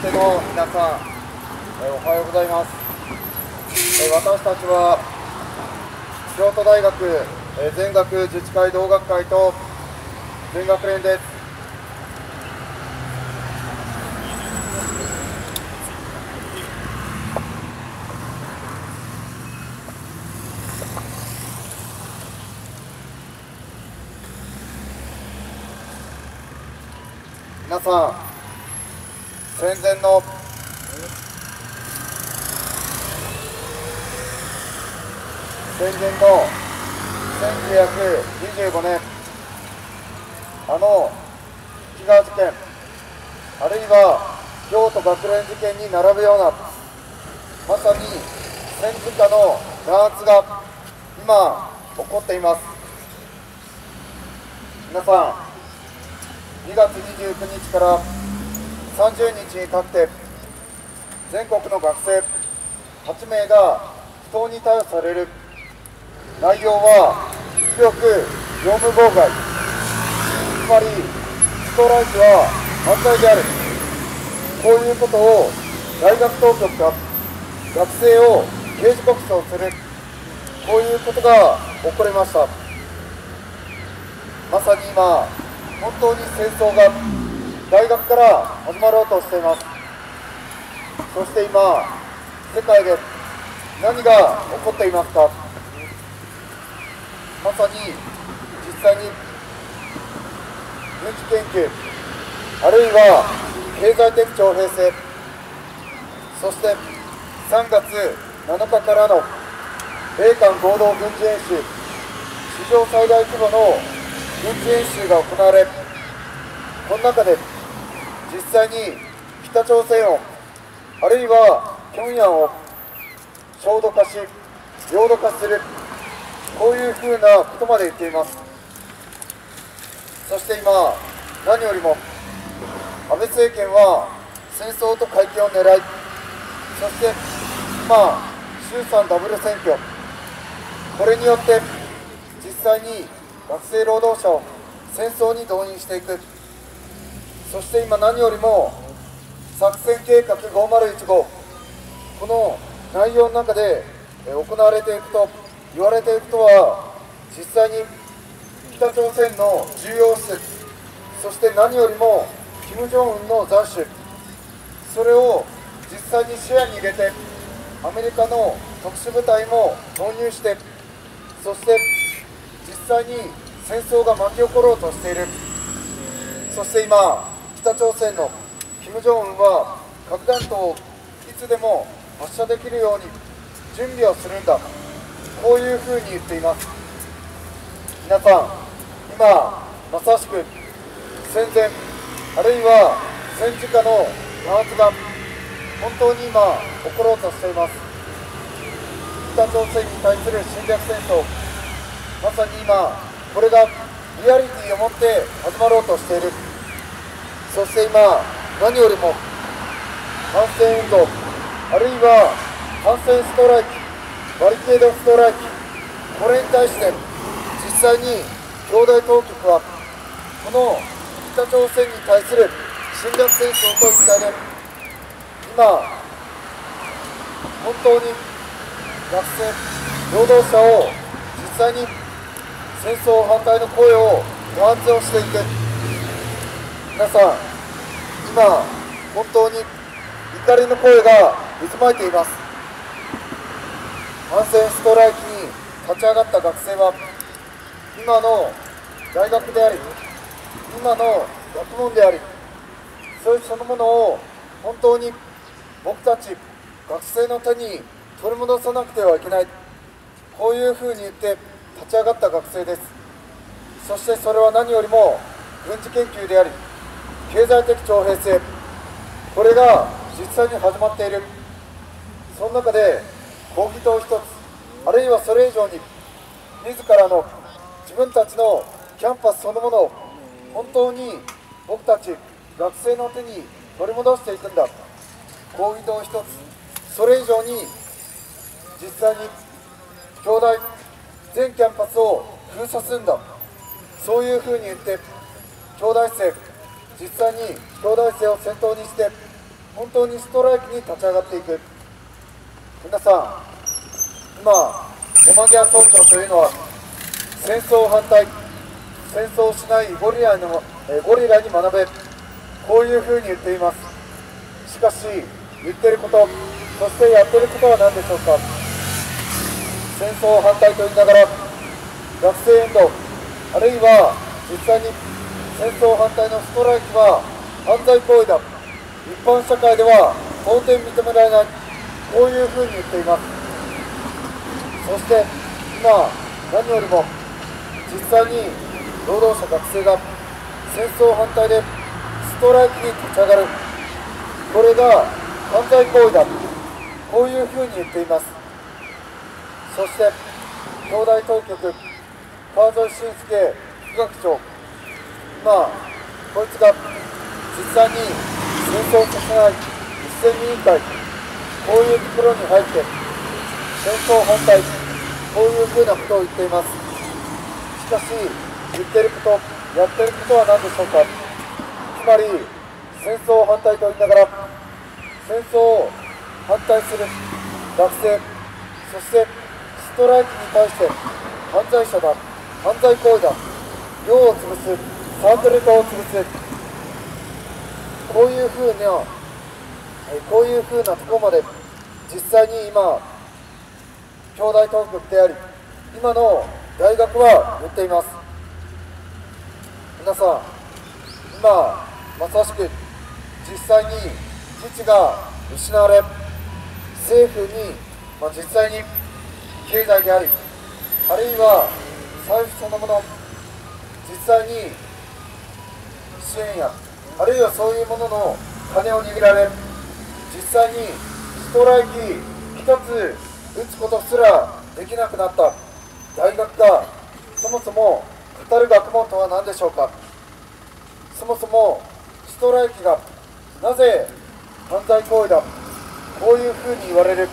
めての皆さん、おはようございます。私たちは京都大学全学自治会同学会と全学連です。皆さん、戦前の1925年、木川事件、あるいは京都学連事件に並ぶような、まさに戦時下の弾圧が今、起こっています。皆さん、2月29日から30日にかけて、全国の学生8名が不当に逮捕される。内容は広く業務妨害、つまりストライキは犯罪である、こういうことを大学当局が学生を刑事告訴する、こういうことが起こりました。まさに今、本当に戦争が大学から始まろうとしています。そして今、世界で何が起こっていますか。まさに実際に軍事研究、あるいは経済的徴兵制、そして3月7日からの米韓合同軍事演習、史上最大規模の軍事演習が行われ、この中で実際に北朝鮮を、あるいは平壌を焦土化し、領土化する、こういうふうなことまで言っています。そして今、何よりも安倍政権は戦争と回帰を狙い、そして今、衆参ダブル選挙、これによって実際に学生労働者を戦争に動員していく。そして今何よりも作戦計画501号、この内容の中で行われていくと言われていることは、実際に北朝鮮の重要施設、そして何よりも金正恩の斬首、それを実際に視野に入れてアメリカの特殊部隊も投入して、そして実際に戦争が巻き起ころうとしている。そして今、北朝鮮の金正恩は核弾頭をいつでも発射できるように準備をするんだ、こういうふうに言っています。皆さん、今まさしく戦前、あるいは戦時下の弾圧が本当に今起ころうとしています。北朝鮮に対する侵略戦争、まさに今これがリアリティを持って始まろうとしている。そして今、何よりも反戦運動、あるいは反戦ストライキ、バリケードストライキ、これに対して実際に兄弟当局はこの北朝鮮に対する侵略戦争と一体で、今本当に学生労働者を実際に戦争反対の声を弾圧をしていく。皆さん、今本当に怒りの声が渦巻いています。反戦ストライキに立ち上がった学生は、今の大学であり、今の学問であり、そのものを本当に僕たち学生の手に取り戻さなくてはいけない、こういうふうに言って立ち上がった学生です。そしてそれは何よりも軍事研究であり、経済的徴兵制、これが実際に始まっている。その中で抗議党一つ、あるいはそれ以上に自らの自分たちのキャンパスそのものを本当に僕たち学生の手に取り戻していくんだ、抗議党一つ、それ以上に実際に京大全キャンパスを封鎖するんだ、そういうふうに言って京大生、実際に京大生を先頭にして本当にストライキに立ち上がっていく。皆さん、今山際総長というのは戦争反対、戦争をしないゴリラに学べ、こういうふうに言っています。しかし言ってること、そしてやってることは何でしょうか。戦争反対と言いながら学生運動、あるいは実際に戦争反対のストライキは犯罪行為だ、一般社会では到底認められない、こういうふうに言っています。そして今何よりも実際に労働者学生が戦争反対でストライキに立ち上がる、これが犯罪行為だ、こういうふうに言っています。そして京大当局川添俊介副学長、今こいつが実際に戦争させない一斉委員会、こういうところに入って戦争反対、こういうふうなことを言っています。しかし言ってること、やってることは何でしょうか。つまり戦争反対と言いながら戦争を反対する学生、そしてストライキに対して犯罪者だ、犯罪行為だ、寮を潰す、サークル化を潰す、こういうふうなところまで実際に今京大当局であり今の大学は言っています。皆さん、今まさしく実際に基地が失われ、政府に、実際に経済であり、あるいは財布そのもの、実際に支援やあるいはそういうものの金を握られ、実際にストライキ一つ打つことすらできなくなった大学が、そもそも語る学問とは何でしょうか。そもそもストライキがなぜ犯罪行為だ、こういうふうに言われる、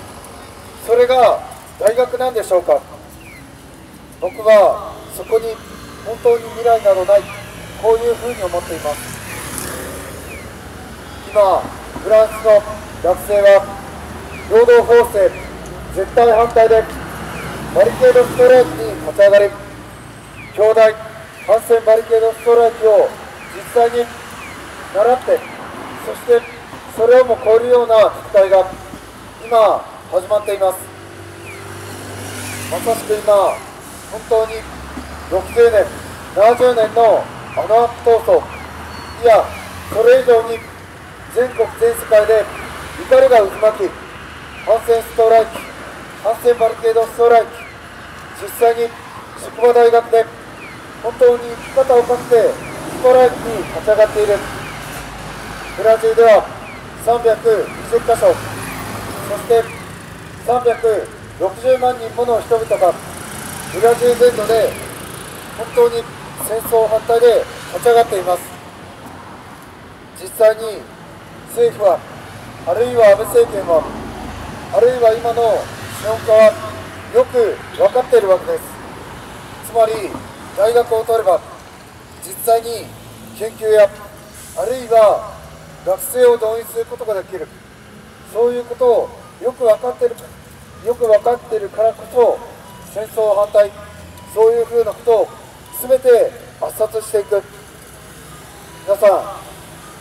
それが大学なんでしょうか。僕はそこに本当に未来などない、こういうふうに思っています。今フランスの学生は労働法制絶対反対でバリケードストライキに立ち上がり、京大反戦バリケードストライキを実際に習って、そしてそれをも超えるような戦いが今始まっています。まさしく今本当に60年70年のアナーキ闘争、いやそれ以上に全国全世界で怒りが渦巻き、反戦ストライキ、反戦バリケードストライキ、実際に筑波大学で本当に生き方をかけてストライキに立ち上がっている。ブラジルでは320カ所、そして360万人もの人々がブラジル全土で本当に戦争反対で立ち上がっています。実際に政府は、あるいは安倍政権は、あるいは今の資本家はよく分かっているわけです。つまり大学を取れば実際に研究やあるいは学生を動員することができる、そういうことをよく分かっているからこそ戦争反対、そういうふうなことを全て圧殺していく。皆さん、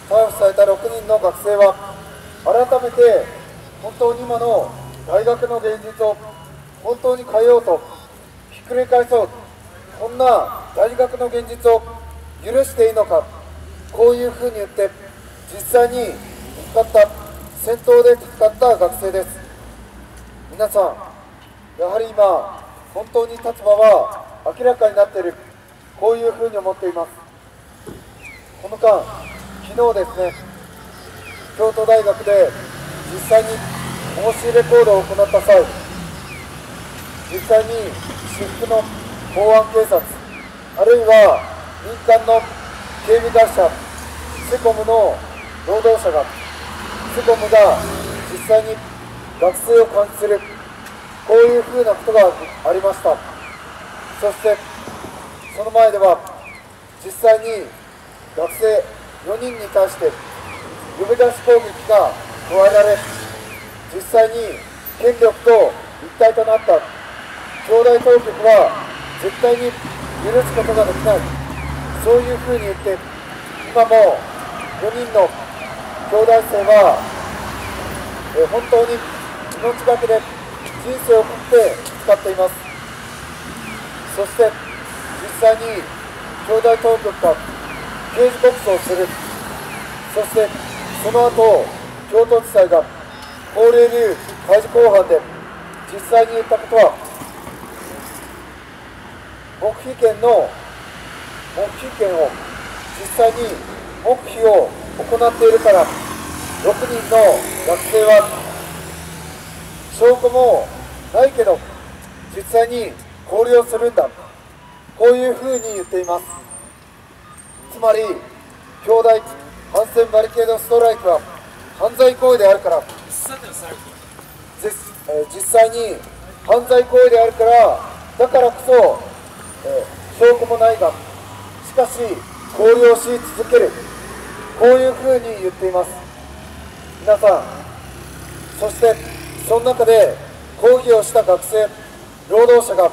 逮捕された6人の学生は改めて本当に今の大学の現実を本当に変えようと、ひっくり返そう、こんな大学の現実を許していいのか、こういうふうに言って実際に戦闘で戦った学生です。皆さん、やはり今本当に立場は明らかになっている、こういうふうに思っています。この間、昨日ですね、京都大学で実際に申し入れ行動を行った際、実際に私服の公安警察、あるいは民間の警備会社セコムの労働者が、セコムが実際に学生を監視する、こういうふうなことがありました。そしてその前では実際に学生4人に対して呼び出し攻撃が加えられ、実際に権力と一体となった兄弟当局は絶対に許すことができない、そういうふうに言って、今も4人の兄弟生は、本当に命がけで人生をかけて使っています。そして実際に兄弟当局が刑事告訴をする。そしてその後、京都地裁が法令流開示公判で実際に言ったことは、黙秘権を実際に黙秘を行っているから、6人の学生は証拠もないけど実際に交流をするんだ、こういうふうに言っています。つまり兄弟反戦バリケードストライキは犯罪行為であるから、実際に犯罪行為であるから、だからこそ、証拠もないが、しかし交流をし続ける、こういうふうに言っています。皆さん、そしてその中で抗議をした学生、労働者が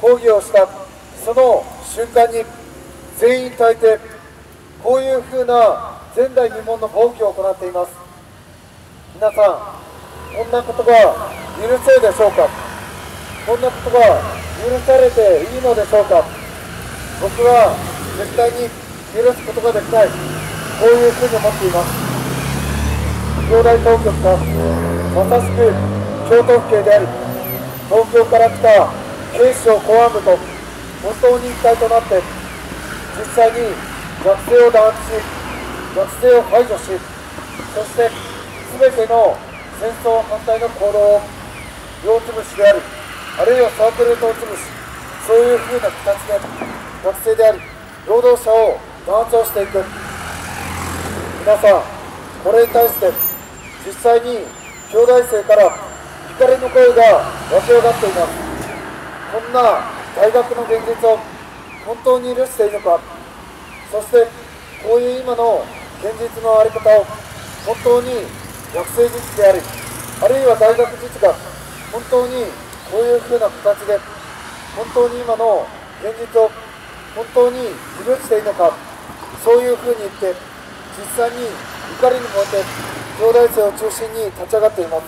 抗議をしたその瞬間に全員大抵こういうふうな前代未聞の暴挙を行っています。皆さん、こんなことが許せるでしょうか。こんなことが許されていいのでしょうか。僕は絶対に許すことができない、こういうふうに思っています。兄弟当局がまさしく京都府警であり、東京から来た警視庁公安部と本当に一体となって、実際に学生を弾圧し、学生を排除し、そして全ての戦争反対の行動を両潰しであり、あるいはサークルと潰し、そういうふうな形で学生であり労働者を弾圧をしていく。皆さん、これに対して実際に兄弟生から怒りの声が湧き上がっています。こんな大学の現実を本当に許していいのか、そしてこういう今の現実の在り方を本当に学生自治であり、あるいは大学自治が本当にこういうふうな形で本当に今の現実を本当に許していいのか、そういうふうに言って実際に怒りに燃えて兄弟生を中心に立ち上がっています。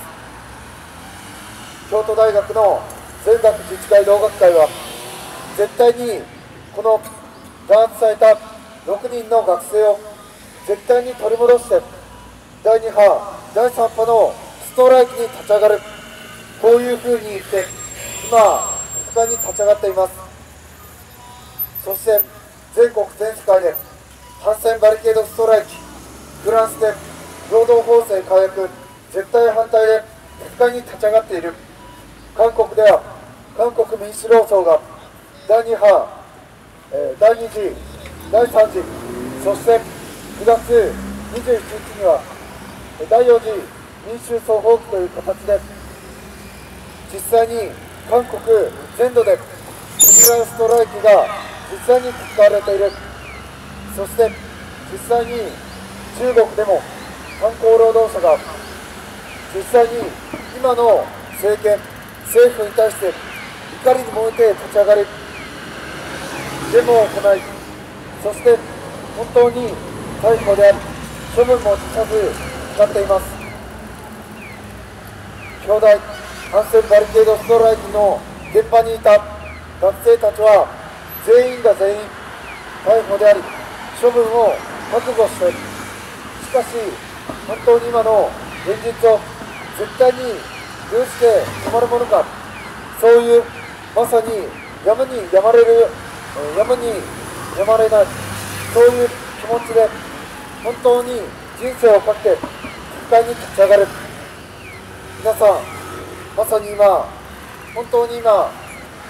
京都大学の全学自治会同学会は絶対にこの弾圧された6人の学生を絶対に取り戻して、第2波第3波のストライキに立ち上がる、こういうふうに言って今戦いに立ち上がっています。そして全国全世界で反戦バリケードストライキ、フランスで労働法制改悪絶対反対で戦いに立ち上がっている。韓国では韓国民主労総が第2波、第2次、第3次、そして9月27日には第4次民衆双方期という形で実際に韓国全土でストライキが実際に使われている。そして実際に中国でも炭鉱労働者が実際に今の政権政府に対して怒りに燃えて立ち上がりデモを行い、そして本当に逮捕であり処分も辞さず使っています。兄弟反戦バリケードストライキの現場にいた学生たちは全員が全員逮捕であり処分を覚悟して、しかし本当に今の現実を絶対に許して止まるものか、そういうまさにやむにやまれる、やむにやまれない、そういう気持ちで本当に人生をかけて戦いに立ち上がる。皆さん、まさに今本当に今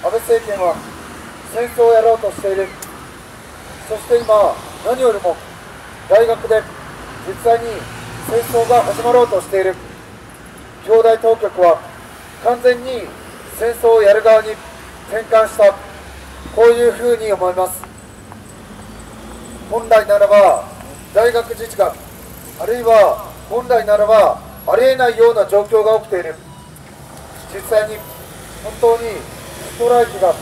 安倍政権は戦争をやろうとしている。そして今何よりも大学で実際に戦争が始まろうとしている。兄弟当局は完全に戦争をやる側に転換した、こういうふうに思います。本来ならば大学自治が、あるいは本来ならばありえないような状況が起きている。実際に本当にストライキが、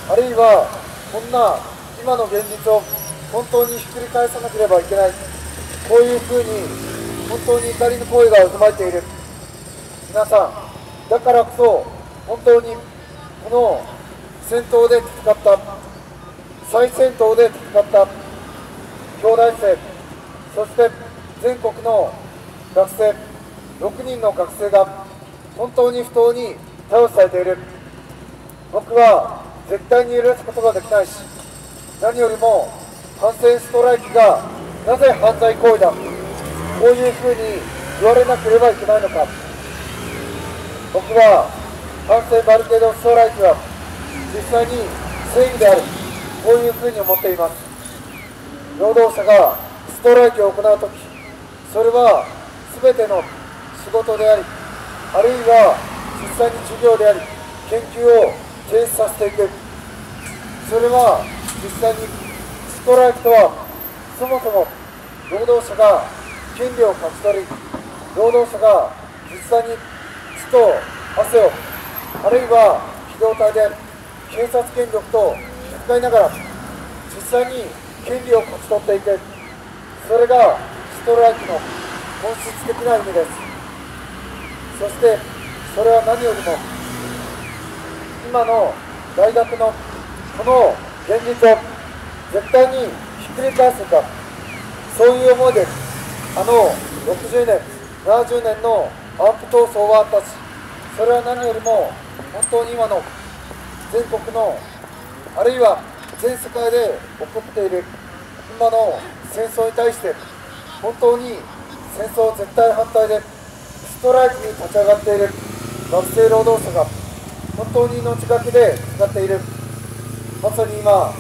あるいはこんな今の現実を本当にひっくり返さなければいけない、こういうふうに本当に怒りの声が渦巻いている。皆さん、だからこそ本当にこの戦闘で戦った、再戦闘で戦った兄弟生、そして全国の学生6人の学生が本当に不当に逮捕されている。僕は絶対に許すことができないし、何よりも反戦ストライキがなぜ犯罪行為だ、こういうふうに言われなければいけないのか。僕は反戦バルケードストライキは実際に正義である、こういうふうに思っています。労働者がストライキを行うとき、それは全ての仕事であり、あるいは実際に授業であり、研究を停止させていく。それは実際にストライキとは、そもそも労働者が権利を勝ち取り、労働者が実際に血と汗を、あるいは機動隊である警察権力と戦いながら実際に権利を勝ち取っていく、それがストライキの本質的な意味です。そしてそれは何よりも今の大学のこの現実を絶対にひっくり返すんだ、そういう思いで60年70年の安保闘争はあったし、それは何よりも本当に今の全国の、あるいは全世界で起こっている今の戦争に対して本当に戦争絶対反対でストライキに立ち上がっている学生労働者が本当に命がけで使っている。まさに今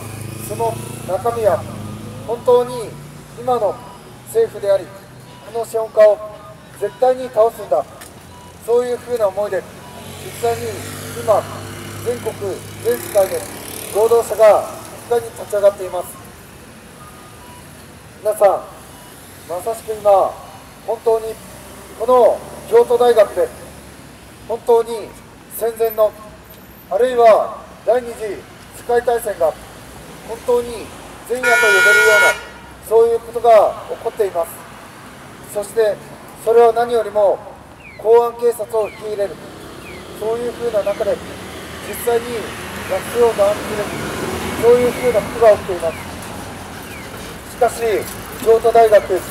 その中身は本当に今の政府であり、この資本家を絶対に倒すんだ、そういうふうな思いで実際に今全国全世界で労働者が戦いに立ち上がっています。皆さん、まさしく今本当にこの京都大学で本当に戦前の、あるいは第二次世界大戦が本当に前夜と呼べるような、そういうことが起こっています。そしてそれは何よりも公安警察を引き入れる、そういうふうな中で実際に学生を弾圧する、そういうふうなことが起きています。しかし京都大学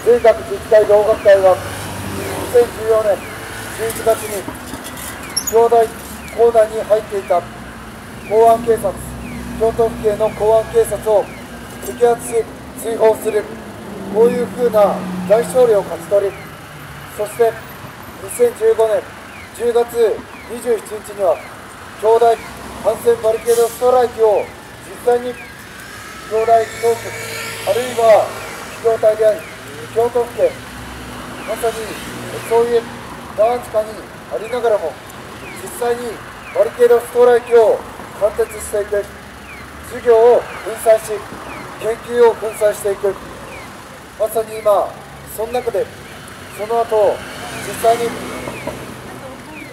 全学自治会同学会は2014年11月に京大構内に入っていた公安警察、京都府警の公安警察を摘発し追放する、こういうふうな大勝利を勝ち取り、そして2015年10月27日には京大反戦バリケードストライキを実際に京大当局、あるいは機動隊であり京都府警、まさにそういう何地下にありながらも実際にバリケードストライキを貫徹していく、授業を粉砕し研究を粉砕していく、まさに今その中でその後実際に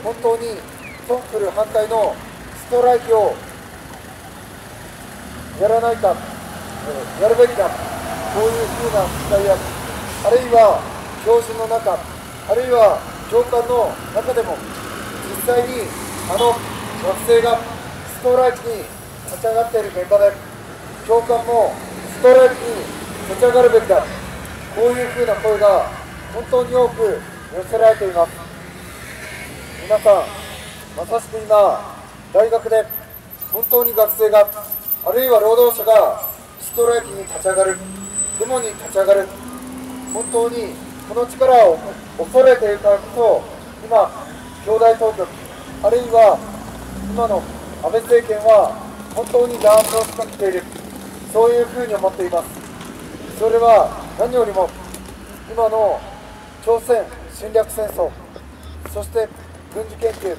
本当にトンフル反対のストライキをやらないか、やるべきだ、こういうふうな期待や、あるいは教授の中、あるいは教官の中でも実際に学生がストライキに立ち上がっている現場で教官もストライキに立ち上がるべきだ、こういうふうな声が本当に多く寄せられています。皆さん、まさしく今大学で本当に学生が、あるいは労働者がストライキに立ち上がる、デモに立ち上がる、本当にこの力を恐れているからこそ今京大当局、あるいは今の安倍政権は本当に弾圧を仕掛けている、そういうふうに思っています。それは何よりも今の朝鮮侵略戦争、そして軍事研究、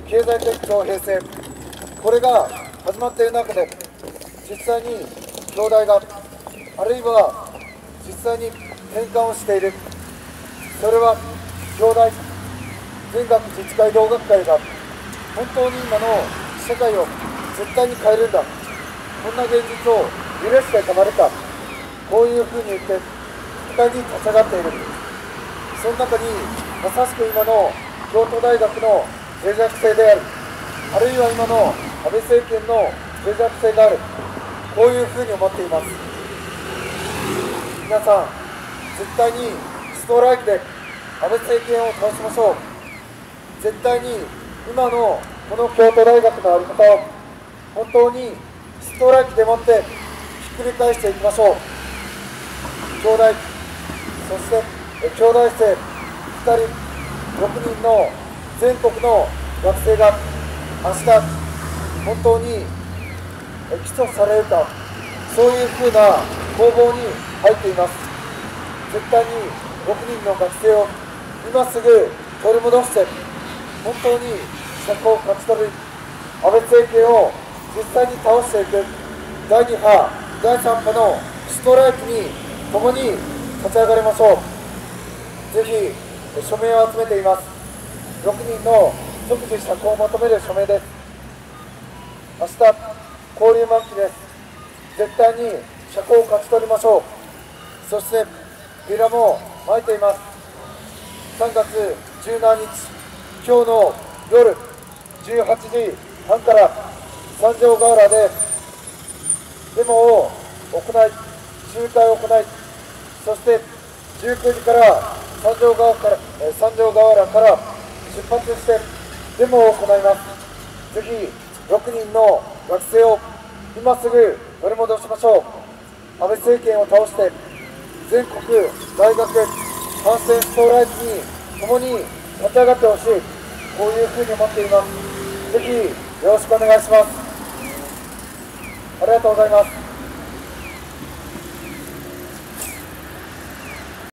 経済的徴兵制、これが始まっている中で実際に京大が、あるいは実際に転換をしている、それは兄弟全学自治会同学会が本当に今の社会を絶対に変えるんだ、こんな現実を許してたまるか、こういうふうに言って戦いに立ち上がっている。その中にまさしく今の京都大学の脆弱性である、あるいは今の安倍政権の脆弱性がある、こういうふうに思っています。皆さん、絶対にストライキで安倍政権を倒しましょう。絶対に今のこの京都大学の在り方を本当にストライキでもってひっくり返していきましょう。兄弟、そして兄弟生2人、6人の全国の学生が明日本当に起訴されるか、そういうふうな攻防に入っています。絶対に6人の学生を今すぐ取り戻して、本当に釈放を勝ち取る安倍政権を実際に倒していく第2波、第3波のストライキに共に立ち上がりましょう。ぜひ署名を集めています。6人の即時釈放を求める署名です。明日、勾留満期です。絶対に釈放を勝ち取りましょう。そしてビラも撒いています。3月17日、今日の夜18時半から三条河原でデモを行い、集会を行い、そして19時から三条河原から出発してデモを行います。ぜひ6人の学生を今すぐ取り戻しましょう。安倍政権を倒して全国大学反戦ストライキに共に立ち上がってほしい、こういうふうに思っています。ぜひよろしくお願いします。ありがとうございます。